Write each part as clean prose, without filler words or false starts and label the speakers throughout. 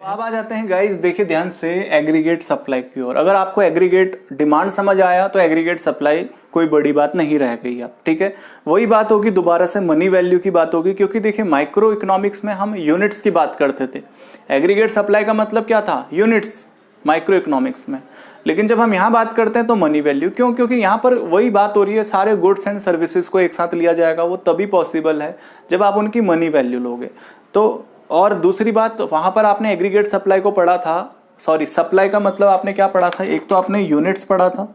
Speaker 1: अब आ जाते हैं गाइस, देखिए ध्यान से एग्रीगेट सप्लाई की ओर। अगर आपको एग्रीगेट डिमांड समझ आया तो एग्रीगेट सप्लाई कोई बड़ी बात नहीं रह गई अब, ठीक है। वही बात होगी दोबारा से, मनी वैल्यू की बात होगी, क्योंकि देखिए माइक्रो इकोनॉमिक्स में हम यूनिट्स की बात करते थे। एग्रीगेट सप्लाई का मतलब क्या था? यूनिट्स, माइक्रो इकोनॉमिक्स में। लेकिन जब हम यहाँ बात करते हैं तो मनी वैल्यू, क्यों? क्योंकि यहाँ पर वही बात हो रही है, सारे गुड्स एंड सर्विसेज को एक साथ लिया जाएगा। वो तभी पॉसिबल है जब आप उनकी मनी वैल्यू लोगे। तो और दूसरी बात, वहाँ पर आपने एग्रीगेट सप्लाई को पढ़ा था, सॉरी सप्लाई का मतलब आपने क्या पढ़ा था? एक तो आपने यूनिट्स पढ़ा था,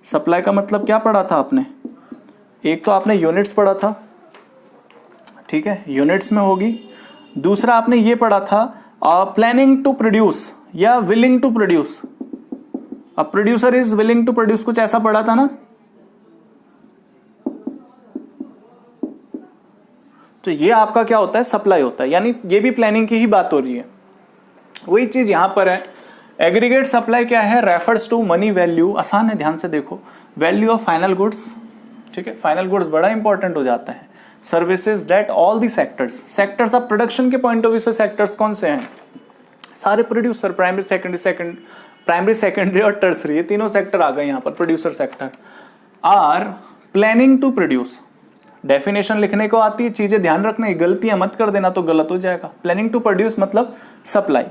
Speaker 1: सप्लाई का मतलब क्या पढ़ा था आपने? एक तो आपने यूनिट्स पढ़ा था, ठीक है, यूनिट्स में होगी। दूसरा आपने ये पढ़ा था प्लानिंग टू प्रोड्यूस या विलिंग टू प्रोड्यूस। अब producer is willing to produce, कुछ ऐसा पढ़ा था ना। तो ये आपका क्या होता है? सप्लाई होता है, यानी ये भी प्लानिंग की ही बात हो रही है। वही चीज यहां पर है। एग्रीगेट सप्लाई क्या है? Refers to money value. आसान है, ध्यान से देखो। वैल्यू ऑफ फाइनल गुड्स, ठीक है, फाइनल गुड्स बड़ा इंपॉर्टेंट हो जाता है। Services that all the sectors, sectors of production के पॉइंट ऑफ व्यू से सेक्टर्स कौन से हैं? सारे प्रोड्यूसर, प्राइमरी सेकेंडरी और टर्सरी, ये तीनों सेक्टर आ गए यहाँ पर। Producer sector are planning to produce. Definition लिखने को आती है, चीजें ध्यान रखना, गलतियां मत कर देना तो गलत हो जाएगा। प्लानिंग टू प्रोड्यूस मतलब supply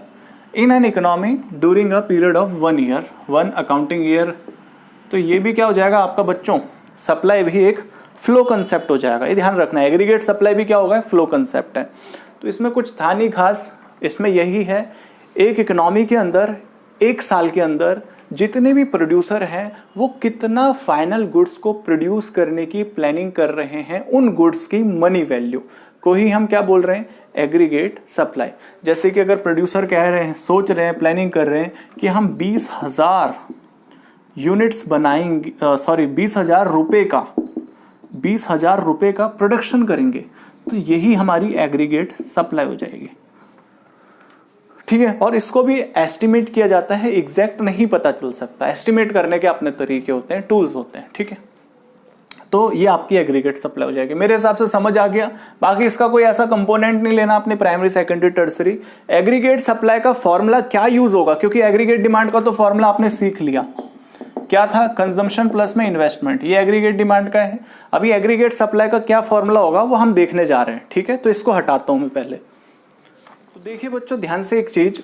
Speaker 1: in an economy during a period of 1 year, 1 accounting year. तो ये भी क्या हो जाएगा आपका बच्चों? सप्लाई भी एक फ्लो कंसेप्ट हो जाएगा, ये ध्यान रखना है। एग्रीगेट सप्लाई भी क्या होगा? फ्लो कंसेप्ट है। तो इसमें कुछ था नहीं खास, इसमें यही है, एक इकोनॉमी के अंदर एक साल के अंदर जितने भी प्रोड्यूसर हैं वो कितना फाइनल गुड्स को प्रोड्यूस करने की प्लानिंग कर रहे हैं, उन गुड्स की मनी वैल्यू को ही हम क्या बोल रहे हैं? Aggregate supply. जैसे कि अगर प्रोड्यूसर कह रहे हैं, सोच रहे हैं, प्लानिंग कर रहे हैं कि हम 20,000 यूनिट्स बनाएंगे, 20,000 रुपए का प्रोडक्शन करेंगे, तो यही हमारी एग्रीगेट सप्लाई हो जाएगी, ठीक है। और इसको भी एस्टिमेट किया जाता है, एग्जैक्ट नहीं पता चल सकता, एस्टिमेट करने के अपने तरीके होते हैं, टूल्स होते हैं, ठीक है। तो ये आपकी एग्रीगेट सप्लाई हो जाएगी। मेरे हिसाब से समझ आ गया। बाकी इसका कोई ऐसा कंपोनेंट नहीं लेना अपने primary secondary tertiary. Aggregate supply का फॉर्मूला क्या यूज होगा? क्योंकि एग्रीगेट डिमांड का तो फॉर्मूला आपने सीख लिया, क्या था? कंजम्पशन प्लस में इन्वेस्टमेंट, ये एग्रीगेट डिमांड का है। अभी एग्रीगेट सप्लाई का क्या फॉर्मूला होगा वो हम देखने जा रहे हैं, ठीक है। तो इसको हटाता हूं मैं पहले। तो देखिए बच्चों ध्यान से, एक चीज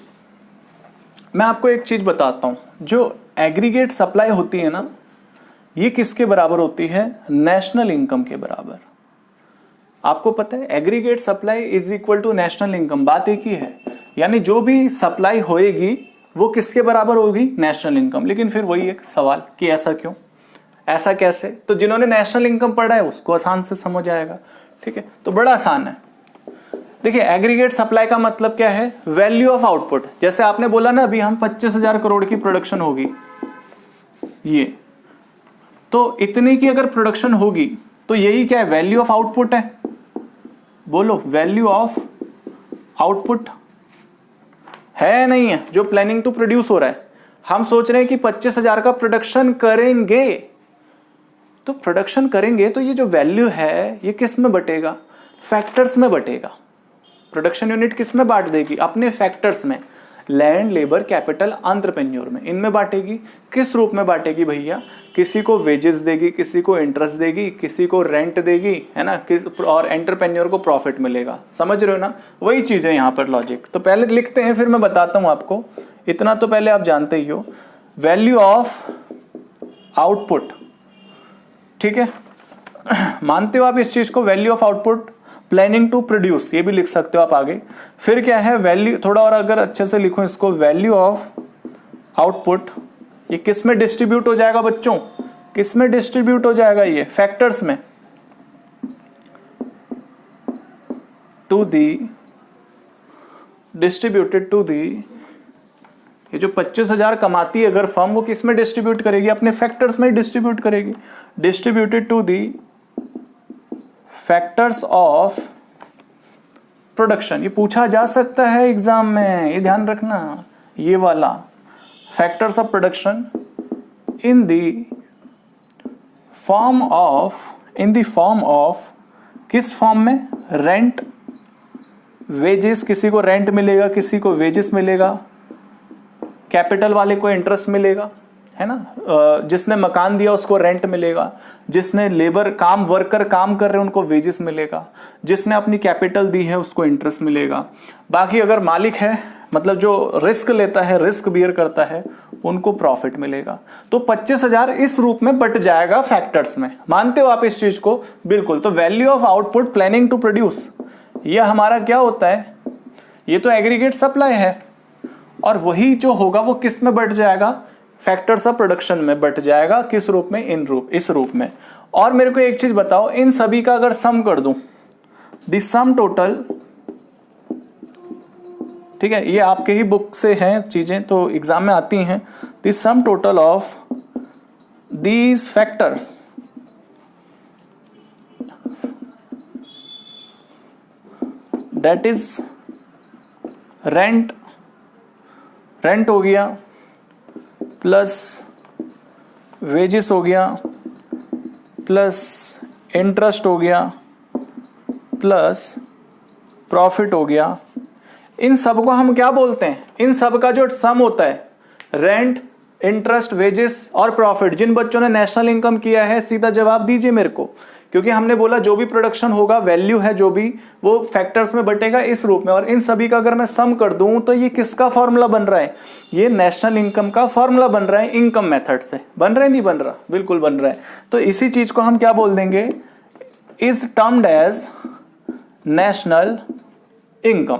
Speaker 1: मैं आपको एक चीज बताता हूं, जो एग्रीगेट सप्लाई होती है ना, ये किसके बराबर होती है? नेशनल इनकम के बराबर। आपको पता है aggregate supply is equal to national income, बात एक ही है। यानी जो भी सप्लाई होएगी वो किसके बराबर होगी? National income. लेकिन फिर वही एक सवाल कि ऐसा क्यों, ऐसा कैसे? तो जिन्होंने नेशनल इनकम पढ़ा है उसको आसान से समझ आएगा, ठीक है। तो बड़ा आसान है। देखिए एग्रीगेट सप्लाई का मतलब क्या है? Value of output. जैसे आपने बोला ना अभी हम 25,000 करोड़ की प्रोडक्शन होगी, ये तो इतने की अगर प्रोडक्शन होगी तो यही क्या है? वैल्यू ऑफ आउटपुट है। बोलो, वैल्यू ऑफ आउटपुट है नहीं है? जो प्लानिंग टू प्रोड्यूस हो रहा है, हम सोच रहे हैं कि 25,000 का प्रोडक्शन करेंगे, तो प्रोडक्शन करेंगे तो ये जो वैल्यू है ये किस में बटेगा? फैक्टर्स में बटेगा। प्रोडक्शन यूनिट किस में बांट देगी? अपने फैक्टर्स में, लैंड, लेबर, कैपिटल, एंटरप्रेन्योर में, इनमें बांटेगी। किस रूप में बांटेगी भैया? किसी को वेजेस देगी, किसी को इंटरेस्ट देगी, किसी को रेंट देगी, है ना, और एंटरप्रेन्योर को प्रॉफिट मिलेगा। समझ रहे हो ना? वही चीज है यहाँ पर लॉजिक। तो पहले लिखते हैं फिर मैं बताता हूँ आपको, इतना तो पहले आप जानते ही हो। वैल्यू ऑफ आउटपुट, ठीक है, मानते हो आप इस चीज को? Value of output, planning to produce, ये भी लिख सकते हो आप आगे। फिर क्या है? वैल्यू, थोड़ा और अगर अच्छे से लिखो इसको, वैल्यू ऑफ आउटपुट, ये किस में डिस्ट्रीब्यूट हो जाएगा बच्चों? किस में डिस्ट्रीब्यूट हो जाएगा? ये फैक्टर्स में, to the distributed to the, ये जो 25,000 कमाती है अगर फर्म, वो किस में डिस्ट्रीब्यूट करेगी? अपने फैक्टर्स में डिस्ट्रीब्यूट करेगी। Distributed to the factors of production, ये पूछा जा सकता है एग्जाम में, ये ध्यान रखना, ये वाला factors of production in the form of, किस फॉर्म में? रेंट, वेजेस, किसी को रेंट मिलेगा, किसी को वेजेस मिलेगा, कैपिटल वाले को इंटरेस्ट मिलेगा, है ना, जिसने मकान दिया उसको रेंट मिलेगा, जिसने लेबर वर्कर काम कर रहे हैं उनको वेजेस मिलेगा, जिसने अपनी कैपिटल दी है उसको इंटरेस्ट मिलेगा। बाकी अगर मालिक है, मतलब जो रिस्क लेता है, रिस्क बियर करता है, उनको प्रॉफिट मिलेगा। तो 25,000 इस रूप में बट जाएगा फैक्टर्स में। मानते हो आप इस चीज को? बिल्कुल। तो value of output planning to produce, ये हमारा क्या होता है? ये तो एग्रीगेट सप्लाई है, और वही जो होगा वो किस में बट जाएगा? फैक्टर्स ऑफ प्रोडक्शन में बट जाएगा। किस रूप में? इस रूप में। और मेरे को एक चीज बताओ, इन सभी का अगर सम कर दूं, द सम टोटल, ठीक है, ये आपके ही बुक से हैं चीजें, तो एग्जाम में आती हैं। The sum total of these factors that is rent हो गया, प्लस वेजेस हो गया, प्लस इंटरेस्ट हो गया, प्लस प्रॉफिट हो गया। इन सब को हम क्या बोलते हैं? इन सब का जो सम होता है, रेंट, इंटरेस्ट, वेजेस और प्रॉफिट। जिन बच्चों ने नेशनल इनकम किया है सीधा जवाब दीजिए मेरे को, क्योंकि हमने बोला जो भी प्रोडक्शन होगा, वैल्यू है जो भी, वो फैक्टर्स में बटेगा इस रूप में। और इन सभी का अगर मैं सम कर दूं तो ये किसका फॉर्मूला बन रहा है? ये नेशनल इनकम का फॉर्मूला बन रहा है। इनकम मेथड से बन रहा है, नहीं बन रहा? बिल्कुल बन रहा है। तो इसी चीज को हम क्या बोल देंगे? Is termed as national income.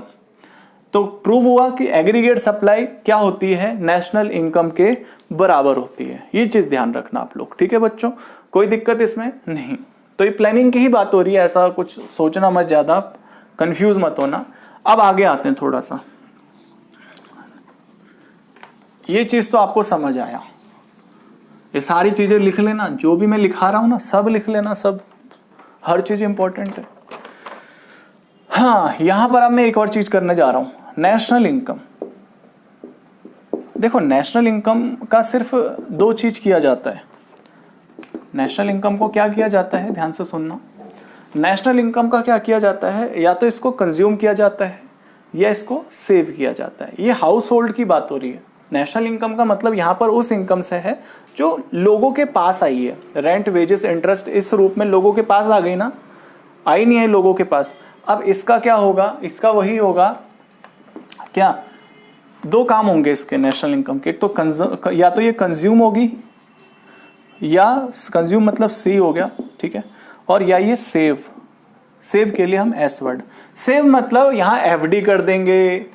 Speaker 1: तो प्रूव हुआ कि एग्रीगेट सप्लाई क्या होती है? नेशनल इनकम के बराबर होती है। ये चीज ध्यान रखना आप लोग, ठीक है बच्चों? कोई दिक्कत इसमें नहीं। तो ये प्लानिंग की ही बात हो रही है, ऐसा कुछ सोचना मत, ज्यादा कंफ्यूज मत होना। अब आगे आते हैं थोड़ा सा। ये चीज तो आपको समझ आया, ये सारी चीजें लिख लेना, जो भी मैं लिखा रहा हूं ना सब लिख लेना, सब, हर चीज इंपॉर्टेंट है। हाँ, यहां पर अब मैं एक और चीज करने जा रहा हूं, नेशनल इनकम। देखो, नेशनल इनकम का सिर्फ दो चीज किया जाता है। नेशनल इनकम को क्या किया जाता है? ध्यान से सुनना। नेशनल इनकम का क्या किया जाता है? या तो इसको कंज्यूम किया जाता है या इसको सेव किया जाता है। ये हाउस होल्ड की बात हो रही है। नेशनल इनकम का मतलब यहाँ पर उस इनकम से है जो लोगों के पास आई है। रेंट, वेजेस, इंटरेस्ट इस रूप में लोगों के पास आ गई ना, आई नहीं है लोगों के पास। अब इसका क्या होगा? इसका वही होगा क्या? दो काम होंगे इसके नेशनल इनकम के। तो या तो ये कंज्यूम होगी, या कंज्यूम मतलब सी हो गया, ठीक है, और या ये सेव। सेव के लिए हम एस वर्ड, सेव मतलब यहां एफडी कर देंगे।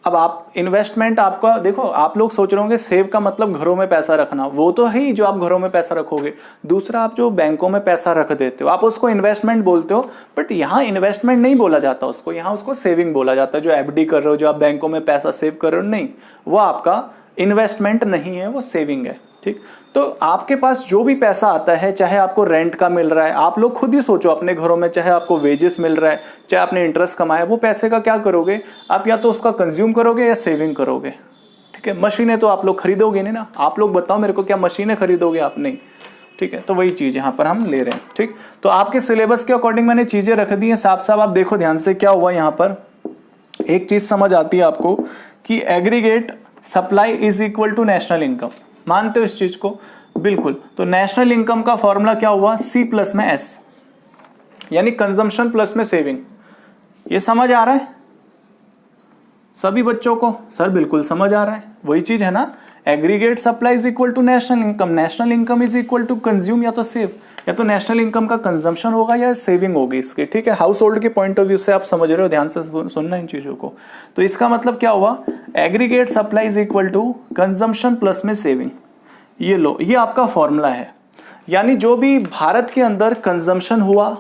Speaker 1: अब आप इन्वेस्टमेंट आपका देखो, आप लोग सोच रहे होंगे सेव का मतलब घरों में पैसा रखना, वो तो है ही जो आप घरों में पैसा रखोगे। दूसरा, आप जो बैंकों में पैसा रख देते हो आप उसको इन्वेस्टमेंट बोलते हो, बट यहाँ इन्वेस्टमेंट नहीं बोला जाता उसको, यहाँ उसको सेविंग बोला जाता है। जो एफडी कर रहे हो, जो आप बैंकों में पैसा सेव कर रहे हो, नहीं, वो आपका इन्वेस्टमेंट नहीं है, वो सेविंग है, ठीक। तो आपके पास जो भी पैसा आता है, चाहे आपको रेंट का मिल रहा है, आप लोग खुद ही सोचो अपने घरों में, चाहे आपको वेजेस मिल रहा है, चाहे आपने इंटरेस्ट कमाया, वो पैसे का क्या करोगे आप? या तो उसका कंज्यूम करोगे या सेविंग करोगे, ठीक है। मशीनें तो आप लोग खरीदोगे नहीं ना, आप लोग बताओ मेरे को, क्या मशीनें खरीदोगे आप? नहीं, ठीक है। तो वही चीज यहाँ पर हम ले रहे हैं, ठीक। तो आपके सिलेबस के अकॉर्डिंग मैंने चीजें रख दी हैं साफ साफ। आप देखो ध्यान से क्या हुआ यहाँ पर, एक चीज समझ आती है आपको कि aggregate supply is equal to national income. मानते हो इस चीज को? बिल्कुल। तो नेशनल इनकम का फॉर्मूला क्या हुआ? सी प्लस में एस, यानी कंजम्पशन प्लस में सेविंग। ये समझ आ रहा है सभी बच्चों को? सर बिल्कुल समझ आ रहा है, वही चीज है ना। Aggregate supply is equal to national income, national income is equal to consume या तो सेव, या तो नेशनल इनकम का कंजम्पशन होगा या सेविंग होगी इसके, ठीक है। हाउस होल्ड के पॉइंट ऑफ व्यू से आप समझ रहे हो, ध्यान से सुनना इन चीजों को। तो इसका मतलब क्या हुआ? Aggregate supply is equal to consumption plus में सेविंग। ये लो, ये आपका फॉर्मूला है। यानी जो भी भारत के अंदर कंजम्पशन हुआ,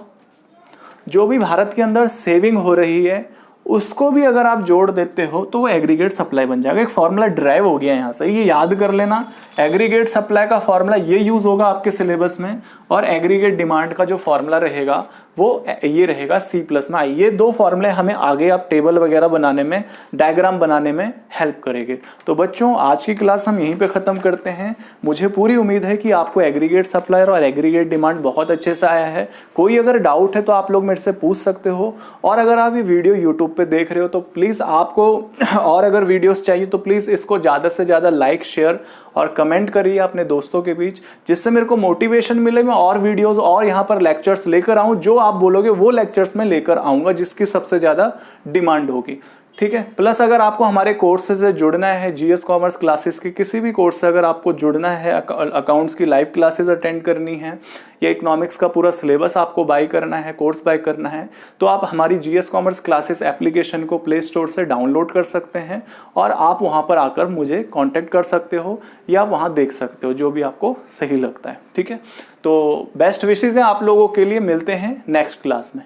Speaker 1: जो भी भारत के अंदर सेविंग हो रही है, उसको भी अगर आप जोड़ देते हो तो वो एग्रीगेट सप्लाई बन जाएगा। एक फॉर्मूला ड्राइव हो गया यहाँ से, ये याद कर लेना। एग्रीगेट सप्लाई का फॉर्मूला ये यूज होगा आपके सिलेबस में, और एग्रीगेट डिमांड का जो फॉर्मूला रहेगा वो ये रहेगा C+ में I। ये दो फॉर्मूले हमें आगे आप टेबल वगैरह बनाने में, डायग्राम बनाने में हेल्प करेंगे। तो बच्चों आज की क्लास हम यहीं पे ख़त्म करते हैं। मुझे पूरी उम्मीद है कि आपको एग्रीगेट सप्लायर और एग्रीगेट डिमांड बहुत अच्छे से आया है। कोई अगर डाउट है तो आप लोग मेरे से पूछ सकते हो, और अगर आप ये वीडियो यूट्यूब पे देख रहे हो तो प्लीज़ आपको और अगर वीडियोस चाहिए तो प्लीज़ इसको ज़्यादा से ज़्यादा लाइक, शेयर और कमेंट करिए अपने दोस्तों के बीच, जिससे मेरे को मोटिवेशन मिले, मैं और वीडियोस और यहाँ पर लेक्चर्स लेकर आऊँ। जो आप बोलोगे वो लेक्चर्स मैं लेकर आऊँगा जिसकी सबसे ज़्यादा डिमांड होगी। ठीक है। प्लस अगर आपको हमारे कोर्स से जुड़ना है, GS कॉमर्स क्लासेस के किसी भी कोर्स से अगर आपको जुड़ना है, अकाउंट्स की लाइव क्लासेस अटेंड करनी है या इकोनॉमिक्स का पूरा सिलेबस आपको बाय करना है, कोर्स बाय करना है, तो आप हमारी GS कॉमर्स क्लासेस एप्लीकेशन को प्ले स्टोर से डाउनलोड कर सकते हैं और आप वहां पर आकर मुझे कांटेक्ट कर सकते हो या वहां देख सकते हो जो भी आपको सही लगता है। ठीक है। तो बेस्ट विशेस हैं आप लोगों के लिए। मिलते हैं नेक्स्ट क्लास में।